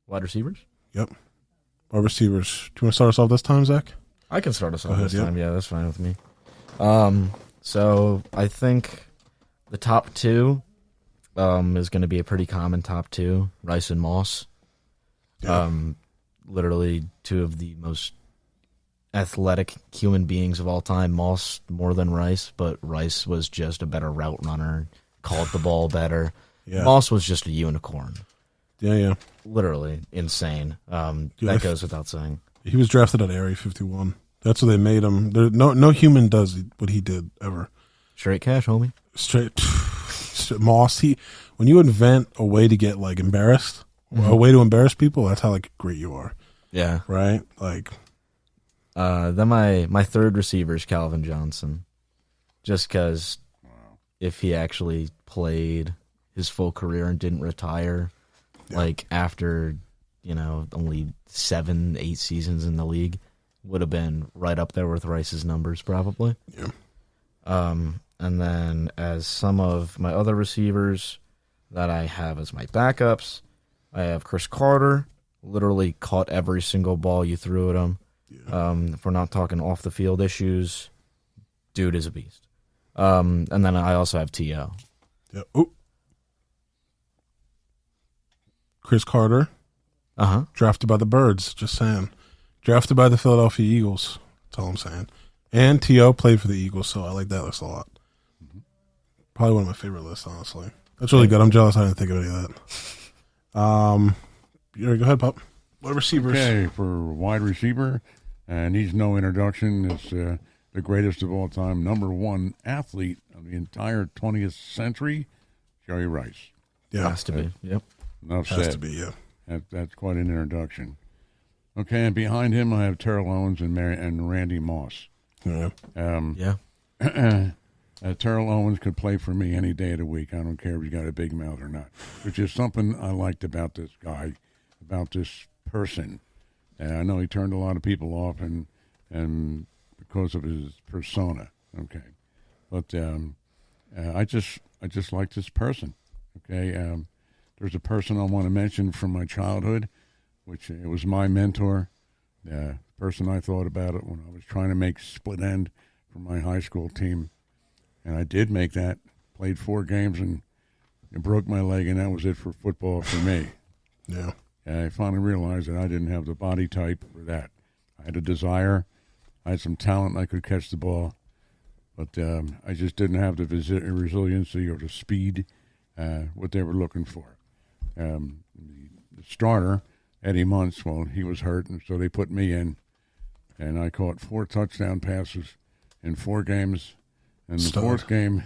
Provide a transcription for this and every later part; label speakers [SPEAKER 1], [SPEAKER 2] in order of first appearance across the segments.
[SPEAKER 1] Wide receivers?
[SPEAKER 2] Yep. Wide receivers. Do you want to start us off this time, Zach?
[SPEAKER 1] I can start us off this
[SPEAKER 2] yep.
[SPEAKER 1] time. Yeah, that's fine with me. So I think the top two is going to be a pretty common top two, Rice and Moss.
[SPEAKER 2] Yeah.
[SPEAKER 1] Literally two of the most athletic human beings of all time. Moss more than Rice, but Rice was just a better route runner, called the ball better.
[SPEAKER 2] Yeah.
[SPEAKER 1] Moss was just a unicorn.
[SPEAKER 2] Yeah.
[SPEAKER 1] Literally insane. That goes without saying.
[SPEAKER 2] He was drafted at Area 51. That's what they made him. No human does what he did ever.
[SPEAKER 1] Straight cash, homie.
[SPEAKER 2] Straight Moss. When you invent a way to get like embarrassed, a way to embarrass people, that's how like great you are.
[SPEAKER 1] Yeah.
[SPEAKER 2] Right. Like.
[SPEAKER 1] Then my third receiver is Calvin Johnson, just because if he actually played his full career and didn't retire, like after only 7-8 seasons in the league, would have been right up there with Rice's numbers probably.
[SPEAKER 2] Yeah.
[SPEAKER 1] And then as some of my other receivers that I have as my backups, I have Chris Carter, literally caught every single ball you threw at him. Yeah. If we're not talking off the field issues, dude is a beast. And then I also have T.O.
[SPEAKER 2] Yeah. Ooh. Chris Carter. Drafted by the Birds, just saying. Drafted by the Philadelphia Eagles. That's all I'm saying. And T.O. played for the Eagles, so I like that list a lot. Probably one of my favorite lists, honestly. That's really good. I'm jealous I didn't think of any of that. Go ahead, Pop. Wide receivers.
[SPEAKER 3] Okay, for wide receiver, and he's no introduction. It's the greatest of all time, number one athlete of the entire 20th century, Jerry Rice.
[SPEAKER 2] Yeah.
[SPEAKER 1] Has to be. Yep.
[SPEAKER 3] Enough
[SPEAKER 2] Has
[SPEAKER 3] said.
[SPEAKER 2] to be, yeah.
[SPEAKER 3] That's quite an introduction. Okay, and behind him I have Terrell Owens and Randy Moss.
[SPEAKER 2] Yeah.
[SPEAKER 3] Terrell Owens could play for me any day of the week. I don't care if he's got a big mouth or not, which is something I liked about this guy, about this person. I know he turned a lot of people off, and because of his persona. Okay, but I just like this person. Okay, there's a person I want to mention from my childhood, which it was my mentor, the person I thought about it when I was trying to make split end for my high school team. And I did make that, played 4 games, and it broke my leg, and that was it for football for me.
[SPEAKER 2] Yeah.
[SPEAKER 3] And I finally realized that I didn't have the body type for that. I had a desire. I had some talent. I could catch the ball. But I just didn't have the resiliency or the speed, what they were looking for. The starter, Eddie Muntz, well, he was hurt, and so they put me in. And I caught 4 touchdown passes in 4 games. And the 4th game,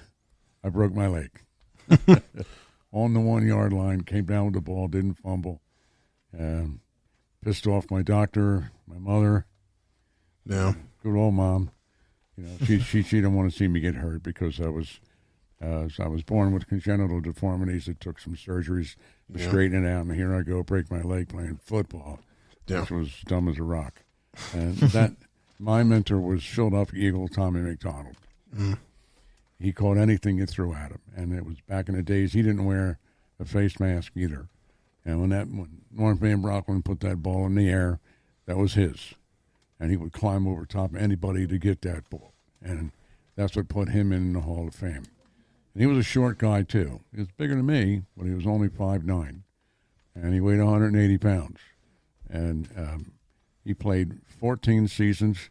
[SPEAKER 3] I broke my leg. On the 1-yard line, came down with the ball, didn't fumble. Pissed off my doctor, my mother.
[SPEAKER 2] Yeah.
[SPEAKER 3] Good old mom. She didn't want to see me get hurt because I was born with congenital deformities. It took some surgeries to straighten it out, and here I go, break my leg playing football, which was dumb as a rock. And that my mentor was Philadelphia Eagle Tommy McDonald.
[SPEAKER 2] Mm.
[SPEAKER 3] He caught anything you threw at him, and it was back in the days he didn't wear a face mask either. And when North Van Brocklin put that ball in the air, that was his, and he would climb over top of anybody to get that ball, and that's what put him in the Hall of Fame. And he was a short guy too. He was bigger than me, but he was only 5'9", and he weighed 180 pounds, and he played 14 seasons.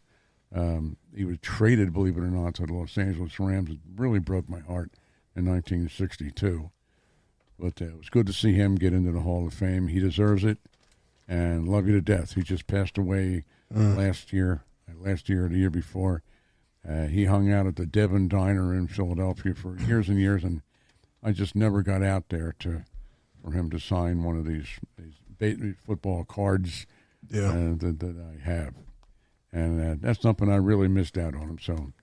[SPEAKER 3] He was traded, believe it or not, to the Los Angeles Rams. It really broke my heart in 1962. But it was good to see him get into the Hall of Fame. He deserves it, and love you to death. He just passed away last year, or the year before. He hung out at the Devon Diner in Philadelphia for years and years, and I just never got out there for him to sign one of these football cards that I have. And that's something I really missed out on him. So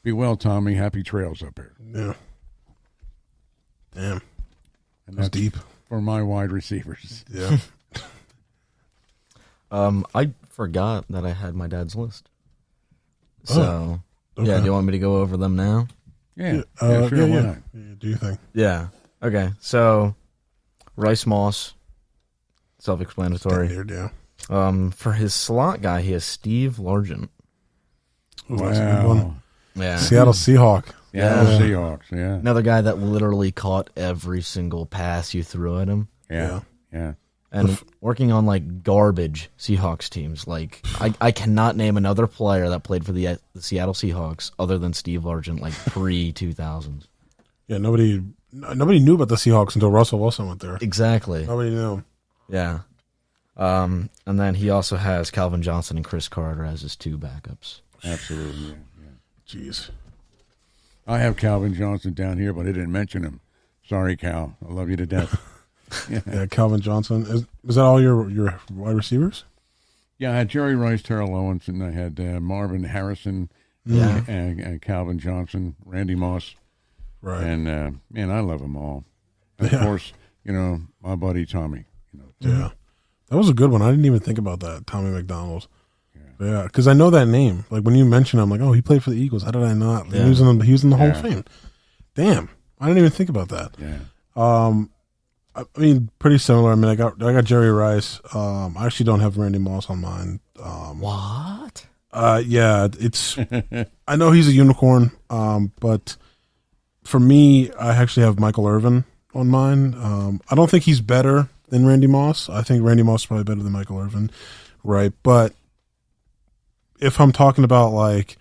[SPEAKER 3] be well, Tommy. Happy trails up here.
[SPEAKER 2] Yeah. Damn.
[SPEAKER 3] And
[SPEAKER 2] that's deep.
[SPEAKER 3] For my wide receivers.
[SPEAKER 2] Yeah.
[SPEAKER 1] I forgot that I had my dad's list. So, do you want me to go over them now?
[SPEAKER 3] Yeah. Sure. Why not?
[SPEAKER 2] Yeah, do you think?
[SPEAKER 1] Yeah. Okay. So, Rice Moss, Self-explanatory.
[SPEAKER 2] Standard, yeah.
[SPEAKER 1] For his slot guy, he has Steve Largent.
[SPEAKER 2] Ooh, that's a good one.
[SPEAKER 1] Yeah.
[SPEAKER 2] Seattle Seahawk.
[SPEAKER 3] Seahawks, yeah.
[SPEAKER 1] Another guy that literally caught every single pass you threw at him.
[SPEAKER 3] Yeah.
[SPEAKER 1] And working on like garbage Seahawks teams, like I cannot name another player that played for the Seattle Seahawks other than Steve Largent, like pre-2000s.
[SPEAKER 2] Yeah, nobody knew about the Seahawks until Russell Wilson went there.
[SPEAKER 1] Exactly.
[SPEAKER 2] Nobody knew.
[SPEAKER 1] Yeah. And then he also has Calvin Johnson and Chris Carter as his two backups.
[SPEAKER 3] Absolutely. Yeah.
[SPEAKER 2] Jeez.
[SPEAKER 3] I have Calvin Johnson down here, but I didn't mention him. Sorry, Cal. I love you to death.
[SPEAKER 2] Yeah, Calvin Johnson. Is that all your wide receivers?
[SPEAKER 3] Yeah, I had Jerry Rice, Terrell Owens, and I had Marvin Harrison, and Calvin Johnson, Randy Moss.
[SPEAKER 2] Right.
[SPEAKER 3] And, man, I love them all. And, of course, my buddy Tommy.
[SPEAKER 2] Yeah. That was a good one. I didn't even think about that, Tommy McDonald. Yeah, because I know that name. Like, when you mention it, I'm like, oh, he played for the Eagles. How did I not? Yeah. He was in the Hall of Fame. Damn. I didn't even think about that.
[SPEAKER 3] Yeah.
[SPEAKER 2] I mean, pretty similar. I mean, I got Jerry Rice. I actually don't have Randy Moss on mine.
[SPEAKER 1] What?
[SPEAKER 2] Yeah, it's. I know he's a unicorn, but for me, I actually have Michael Irvin on mine. I don't think he's better than Randy Moss. I think Randy Moss is probably better than Michael Irvin, right? But if I'm talking about like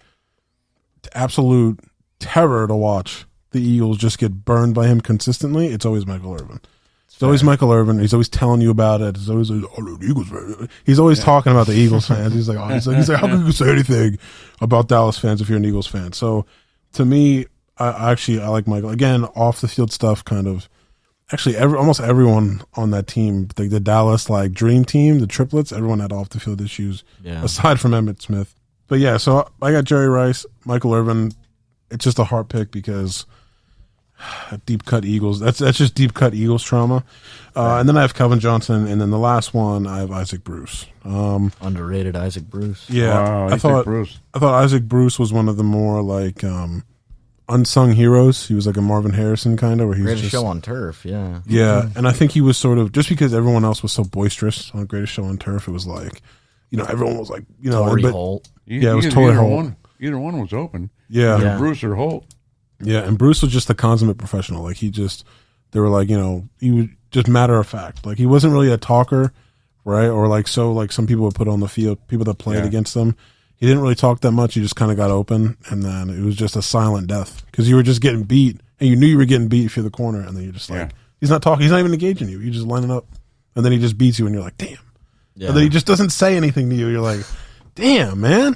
[SPEAKER 2] absolute terror to watch the Eagles just get burned by him consistently, it's always Michael Irvin. It's always Michael Irvin. He's always telling you about it. It's always like, oh, the Eagles fans. He's always talking about the Eagles fans. He's like, he's like, how can you say anything about Dallas fans if you're an Eagles fan? So, to me, I like Michael. Again, off the field stuff, kind of. Actually, almost everyone on that team, the Dallas like dream team, the triplets, everyone had off the field issues, aside from Emmitt Smith. But yeah, so I got Jerry Rice, Michael Irvin. It's just a hard pick because. Deep cut Eagles. That's just deep cut Eagles trauma. And then I have Calvin Johnson, and then the last one I have Isaac Bruce.
[SPEAKER 1] Underrated Isaac Bruce.
[SPEAKER 2] Yeah,
[SPEAKER 3] wow,
[SPEAKER 2] I thought Isaac Bruce was one of the more like unsung heroes. He was like a Marvin Harrison kind of, where he's
[SPEAKER 1] Greatest Show on Turf. Yeah,
[SPEAKER 2] yeah. And I think he was sort of just because everyone else was so boisterous on Greatest Show on Turf. It was like, everyone was like,
[SPEAKER 1] Torrey Holt.
[SPEAKER 2] It was Torrey Holt.
[SPEAKER 3] Either one was open.
[SPEAKER 2] Yeah.
[SPEAKER 3] Bruce or Holt.
[SPEAKER 2] Yeah, and Bruce was just a consummate professional. Like they were like, he was just matter of fact. Like he wasn't really a talker, right? Or like some people would put on the field, people that played against them. He didn't really talk that much. He just kind of got open, and then it was just a silent death because you were just getting beat, and you knew you were getting beat if you're the corner, and then you're just like, he's not talking, he's not even engaging you. You're just lining up, and then he just beats you, and you're like, damn. Yeah. And then he just doesn't say anything to you. You're like, damn, man.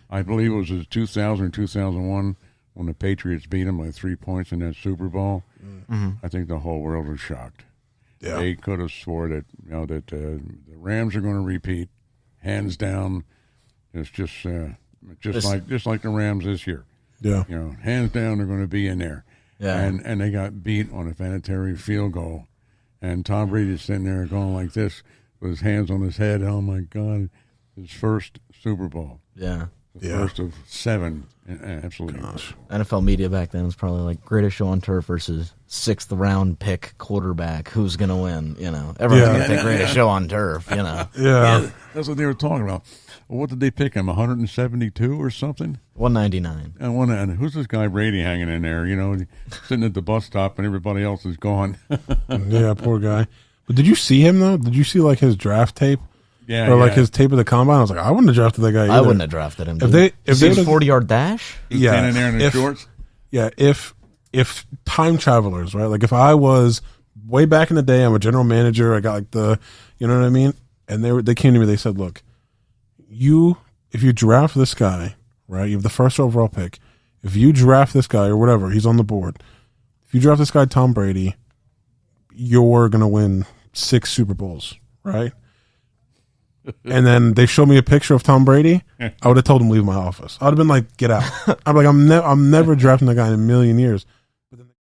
[SPEAKER 3] I believe it was 2000 or 2001. When the Patriots beat them by 3 points in that Super Bowl, I think the whole world was shocked. Yeah. They could have swore that the Rams are going to repeat, hands down. It's just like the Rams this year.
[SPEAKER 2] Yeah,
[SPEAKER 3] hands down they're going to be in there.
[SPEAKER 1] Yeah,
[SPEAKER 3] and they got beat on a vanitary field goal, and Tom Brady's sitting there going like this with his hands on his head. Oh my God, his first Super Bowl.
[SPEAKER 1] Yeah.
[SPEAKER 3] First of 7, absolutely.
[SPEAKER 2] Gosh.
[SPEAKER 1] NFL media back then was probably like Greatest Show on Turf versus 6th round pick quarterback. Who's gonna win? Everyone's gonna pick Greatest Show on Turf.
[SPEAKER 2] Yeah,
[SPEAKER 3] that's what they were talking about. Well, what did they pick him? 172 or something?
[SPEAKER 1] 199.
[SPEAKER 3] And who's this guy Brady hanging in there? Sitting at the bus stop and everybody else is gone.
[SPEAKER 2] Yeah, poor guy. But did you see him though? Did you see like his draft tape?
[SPEAKER 3] Yeah,
[SPEAKER 2] or like his tape of the combine. I was like, I wouldn't have drafted that guy either.
[SPEAKER 1] I wouldn't have drafted him.
[SPEAKER 2] If they
[SPEAKER 1] 40-yard dash,
[SPEAKER 3] standing there in his shorts.
[SPEAKER 2] Yeah, if time travelers, right? Like if I was way back in the day, I'm a general manager. I got like you know what I mean? And they came to me. They said, look, if you draft this guy, right? You have the first overall pick. If you draft this guy or whatever, he's on the board. If you draft this guy, Tom Brady, you're gonna win 6 Super Bowls, right? And then they showed me a picture of Tom Brady. I would have told him to leave my office. I would have been like, "Get out!" I'm like, "I'm never drafting that guy in a million years."